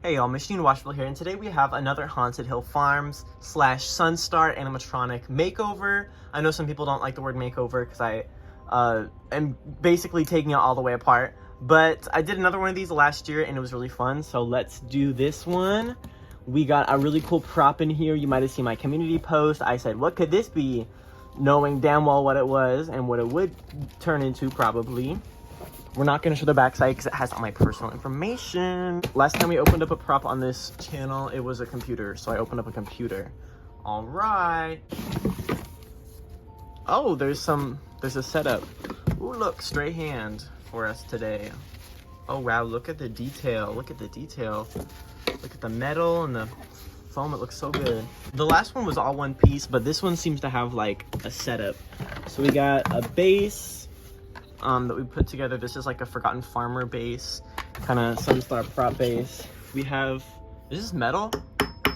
Hey y'all, Machine Washable here, and today we have another Haunted Hill Farms / Sunstar animatronic makeover. I know some people don't like the word makeover because I am basically taking it all the way apart, but I did another one of these last year and it was really fun, so let's do this one. We got a really cool prop in here. You might have seen my community post. I said, what could this be? Knowing damn well what it was and what it would turn into probably. We're not going to show the backside because it has all my personal information. Last time we opened up a prop on this channel, it was a computer. So I opened up a computer. All right. Oh, there's a setup. Ooh, look, stray hand for us today. Oh, wow, look at the detail. Look at the detail. Look at the metal and the foam. It looks so good. The last one was all one piece, but this one seems to have like a setup. So we got a base. That we put together. This is like a Forgotten Farmer base, kind of Sunstar prop base. We have, is this metal? It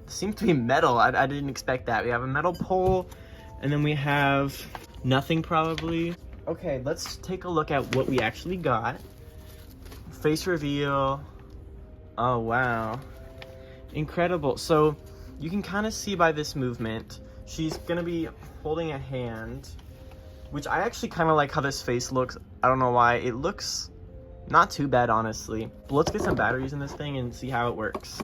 seems to be metal. I didn't expect that. We have a metal pole, and then we have nothing probably. Okay, let's take a look at what we actually got. Face reveal. Oh, wow. Incredible. So you can kind of see by this movement, she's gonna be holding a hand, which I actually kind of like how this face looks. I don't know why. It looks not too bad, honestly. But let's get some batteries in this thing and see how it works.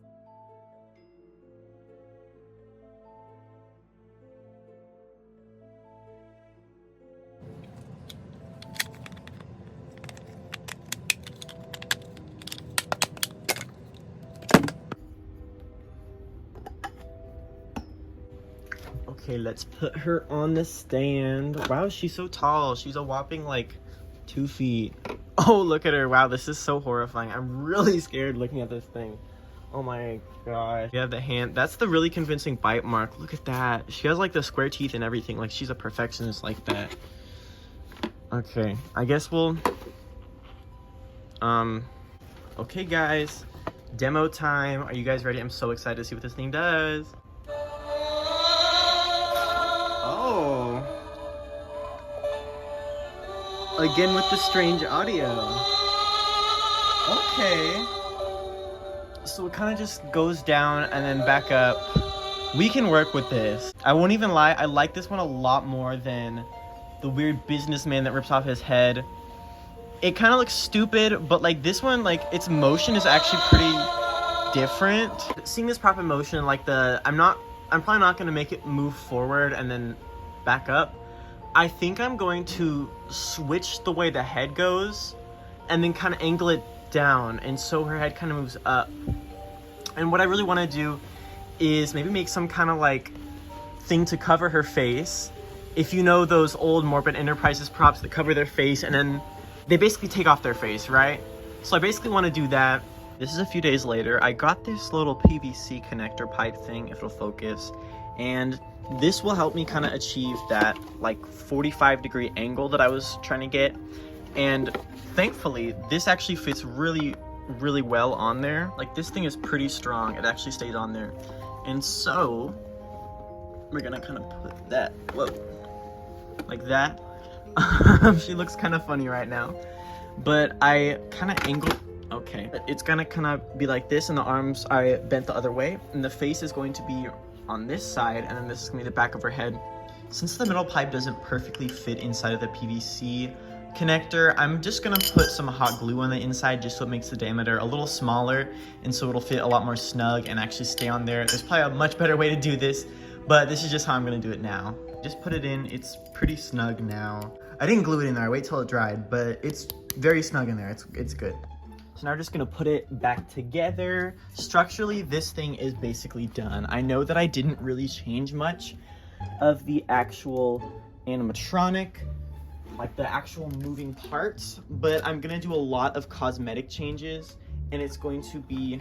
Okay, let's put her on the stand. Wow, she's so tall. She's a whopping like 2 feet. Oh, look at her. Wow, this is so horrifying. I'm really scared looking at this thing. Oh my gosh. You have the hand. That's the really convincing bite mark. Look at that. She has like the square teeth and everything. Like she's a perfectionist like that. Okay, I guess we'll... Okay guys, demo time. Are you guys ready? I'm so excited to see what this thing does. Oh. Again with the strange audio. Okay. So it kind of just goes down and then back up. We can work with this. I won't even lie, I like this one a lot more than the weird businessman that rips off his head. It kind of looks stupid, but like this one, like its motion is actually pretty different. Seeing this prop in motion, like I'm probably not going to make it move forward and then back up. I think I'm going to switch the way the head goes and then kind of angle it down, and so her head kind of moves up. And what I really want to do is maybe make some kind of like thing to cover her face. If you know those old Morbid Enterprises props that cover their face and then they basically take off their face, right? So I basically want to do that. This is a few days later. I got this little PVC connector pipe thing, if it'll focus, and this will help me kind of achieve that like 45-degree angle that I was trying to get. And thankfully, this actually fits really, really well on there. Like this thing is pretty strong. It actually stays on there. And so we're gonna kind of put that, whoa, like that. She looks kind of funny right now, but I kind of angled. Okay, it's gonna kind of be like this, and the arms I bent the other way, and the face is going to be on this side, and then this is gonna be the back of her head. Since the middle pipe doesn't perfectly fit inside of the PVC connector, I'm just gonna put some hot glue on the inside just so it makes the diameter a little smaller, and so it'll fit a lot more snug and actually stay on there. There's probably a much better way to do this, but this is just how I'm gonna do it now. Just put it in. It's pretty snug now. I didn't glue it in there. I wait till it dried, but it's very snug in there. It's good. So now we're just gonna put it back together. Structurally, this thing is basically done. I know that I didn't really change much of the actual animatronic, like the actual moving parts, but I'm gonna do a lot of cosmetic changes, and it's going to be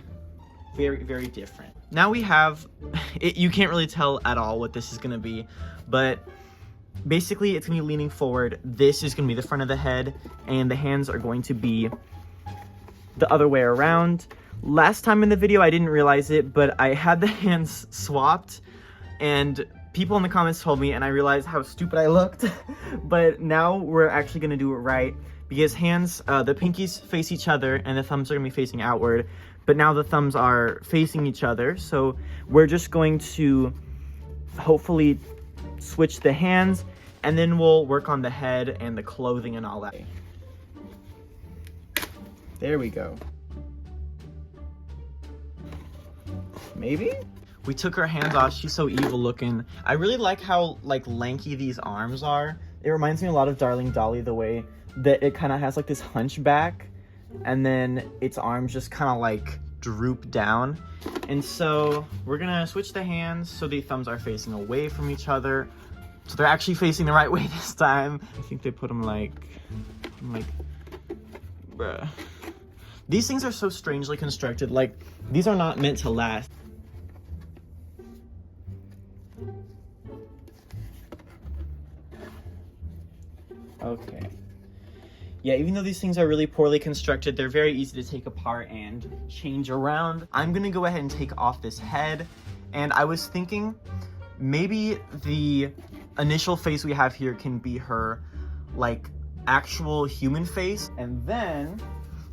very, very different. Now we have, you can't really tell at all what this is gonna be, but basically it's gonna be leaning forward. This is gonna be the front of the head, and the hands are going to be the other way around. Last time in the video I didn't realize it, but I had the hands swapped, and people in the comments told me, and I realized how stupid I looked. But now we're actually gonna do it right, because hands, the pinkies face each other and the thumbs are gonna be facing outward. but now the thumbs are facing each other. So we're just going to hopefully switch the hands, and then we'll work on the head and the clothing and all that. There we go. Maybe? We took her hands off. She's so evil looking. I really like how like lanky these arms are. It reminds me a lot of Darling Dolly, the way that it kind of has like this hunchback, and then its arms just kind of like droop down. And so we're gonna switch the hands so the thumbs are facing away from each other. So they're actually facing the right way this time. I think they put them like, bruh. These things are so strangely constructed. Like, these are not meant to last. Okay. Yeah, even though these things are really poorly constructed, they're very easy to take apart and change around. I'm gonna go ahead and take off this head. And I was thinking maybe the initial face we have here can be her, like, actual human face. And then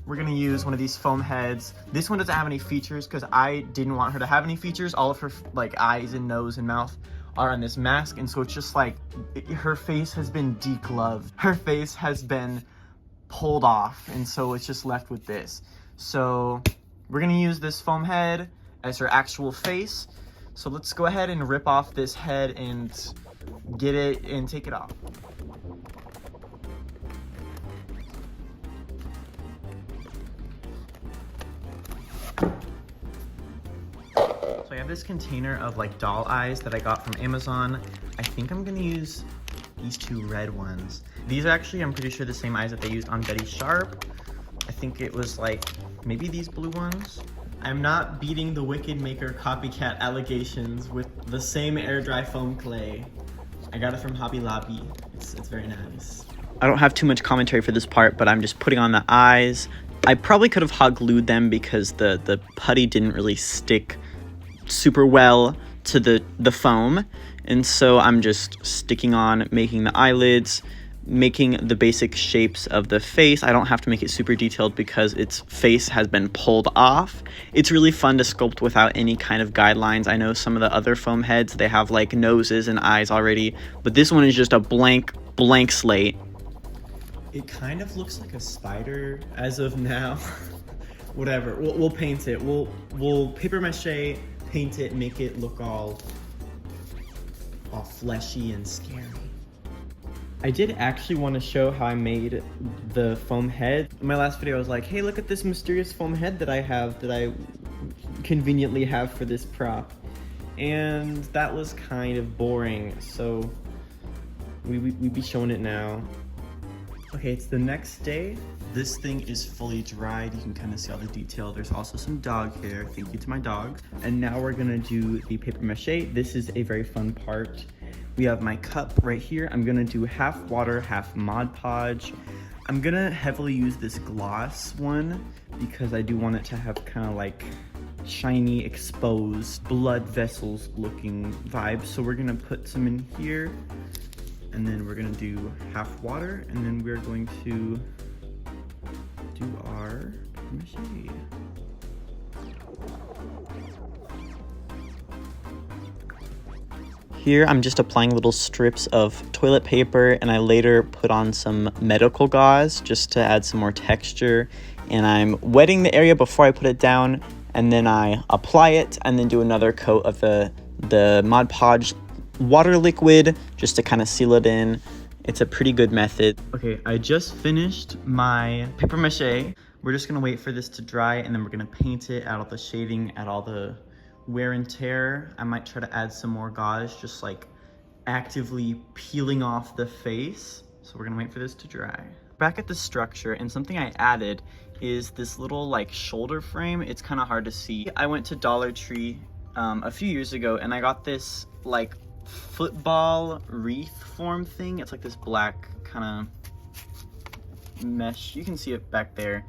we're gonna use one of these foam heads. This one doesn't have any features because I didn't want her to have any features. All of her, like, eyes and nose and mouth are on this mask, and so it's just like her face has been degloved. Her face has been pulled off, and so it's just left with this. So we're gonna use this foam head as her actual face. So let's go ahead and rip off this head and get it and take it off. So I have this container of like doll eyes that I got from Amazon. I think I'm gonna use these two red ones. These are actually, I'm pretty sure, the same eyes that they used on Betty Sharp. I think it was like maybe these blue ones. I'm not beating the Wicked Maker copycat allegations with the same air dry foam clay. I got it from Hobby Lobby. It's very nice. I don't have too much commentary for this part, but I'm just putting on the eyes. I probably could have hot glued them because the putty didn't really stick super well to the foam. And so I'm just sticking on, making the eyelids, making the basic shapes of the face. I don't have to make it super detailed because its face has been pulled off. It's really fun to sculpt without any kind of guidelines. I know some of the other foam heads, they have like noses and eyes already, but this one is just a blank slate. It kind of looks like a spider as of now. Whatever, we'll paint it. We'll paper mache, paint it, make it look all fleshy and scary. I did actually want to show how I made the foam head. In my last video, I was like, hey, look at this mysterious foam head that I have, that I conveniently have for this prop. And that was kind of boring, so we'd be showing it now. Okay, it's the next day. This thing is fully dried. You can kind of see all the detail. There's also some dog hair. Thank you to my dog. And now we're gonna do the paper mache. This is a very fun part. We have my cup right here. I'm gonna do half water, half Mod Podge. I'm gonna heavily use this gloss one because I do want it to have kind of like shiny, exposed, blood vessels looking vibes. So we're gonna put some in here, and then we're gonna do half water, and then we're going to do our mache. Here I'm just applying little strips of toilet paper, and I later put on some medical gauze just to add some more texture. And I'm wetting the area before I put it down, and then I apply it and then do another coat of the Mod Podge water liquid just to kind of seal it in. It's a pretty good method. Okay, I just finished my paper mache. We're just gonna wait for this to dry, and then we're gonna paint it, add all the shading, add all the wear and tear. I might try to add some more gauze, just like actively peeling off the face. So we're gonna wait for this to dry. Back at the structure, and something I added is this little like shoulder frame. It's kind of hard to see. I went to Dollar Tree a few years ago, and I got this like football wreath form thing. It's like this black kind of mesh. You can see it back there.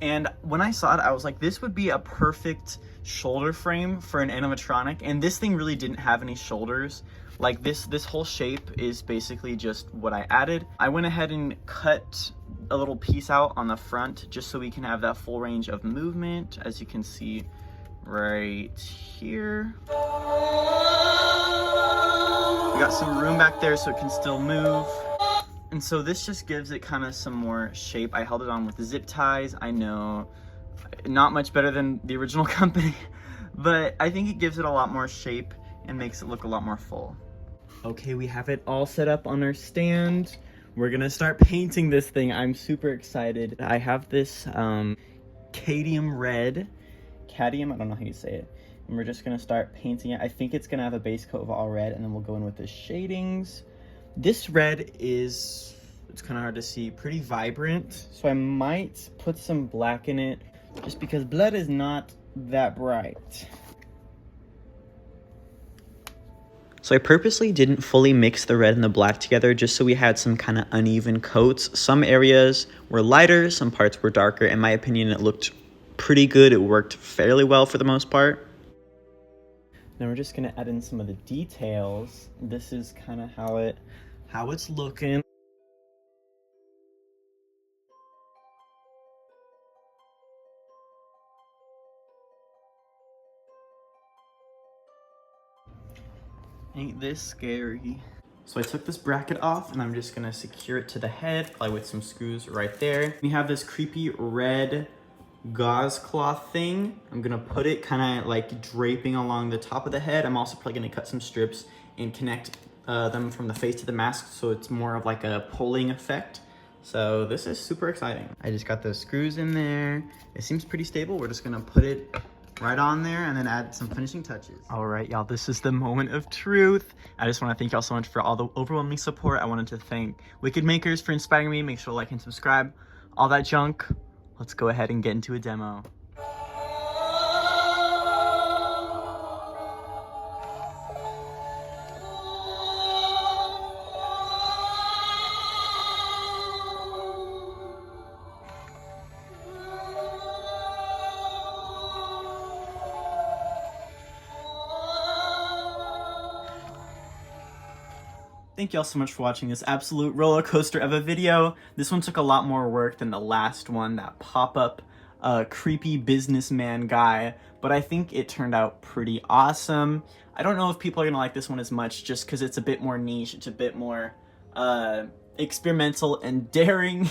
And when I saw it, I was like, this would be a perfect shoulder frame for an animatronic. And this thing really didn't have any shoulders. Like this whole shape is basically just what I added. I went ahead and cut a little piece out on the front just so we can have that full range of movement, as you can see right here. We got some room back there so it can still move. And so this just gives it kind of some more shape. I held it on with zip ties. I know, not much better than the original company, but I think it gives it a lot more shape and makes it look a lot more full. Okay, we have it all set up on our stand. We're gonna start painting this thing. I'm super excited. I have this cadmium red, I don't know how you say it. And we're just gonna start painting it. I think it's gonna have a base coat of all red, and then we'll go in with the shadings. This red is, it's kind of hard to see, pretty vibrant. So I might put some black in it just because blood is not that bright. So I purposely didn't fully mix the red and the black together just so we had some kind of uneven coats. Some areas were lighter, some parts were darker. In my opinion, it looked pretty good. It worked fairly well for the most part. Now we're just gonna add in some of the details. This is kind of how it's looking. Ain't this scary? So I took this bracket off and I'm just gonna secure it to the head, probably with some screws right there. We have this creepy red gauze cloth thing. I'm gonna put it kind of like draping along the top of the head. I'm also probably gonna cut some strips and connect them from the face to the mask so it's more of like a pulling effect. So this is super exciting. I just got those screws in there. It seems pretty stable. We're just gonna put it right on there and then add some finishing touches. All right, y'all, this is the moment of truth. I just want to thank y'all so much for all the overwhelming support. I wanted to thank Wicked Makers for inspiring me. Make sure to like and subscribe, all that junk. Let's go ahead and get into a demo. Thank y'all so much for watching this absolute roller coaster of a video. This one took a lot more work than the last one, that pop-up creepy businessman guy, but I think it turned out pretty awesome. I don't know if people are gonna like this one as much just because it's a bit more niche, it's a bit more experimental and daring.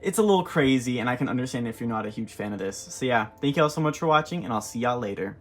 It's a little crazy, and I can understand if you're not a huge fan of this. So yeah, thank y'all so much for watching, and I'll see y'all later.